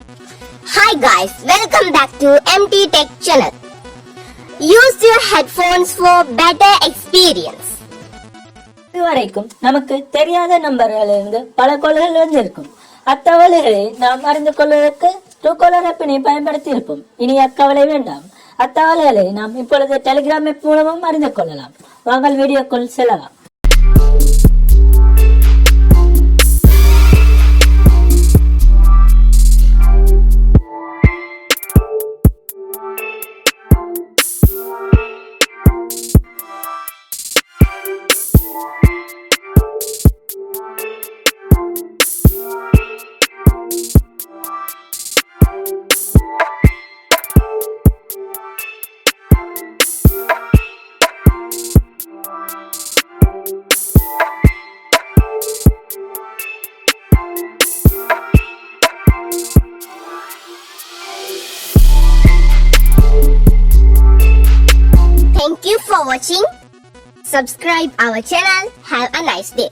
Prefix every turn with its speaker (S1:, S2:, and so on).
S1: Hi guys, welcome back to MT Tech channel. Use your headphones for better experience.
S2: இதுவரைக்கும் நமக்கு தெரியாத நம்பர்களிலிருந்து பல கொள்கைகள் வந்திருக்கும். அத்தகவல்களை நாம் அறிந்து கொள்வதற்கு Truecaller ஆப்பினை பயன்படுத்தி இருப்போம். இனி அக்கவலை வேண்டாம். அத்தகவல்களை நாம் இப்பொழுது டெலிகிராம் ஆப் மூலமும் அறிந்து கொள்ளலாம். வாங்கள் வீடியோக்குள் செல்லலாம்.
S1: Thank you for watching. Subscribe our channel. Have a nice day.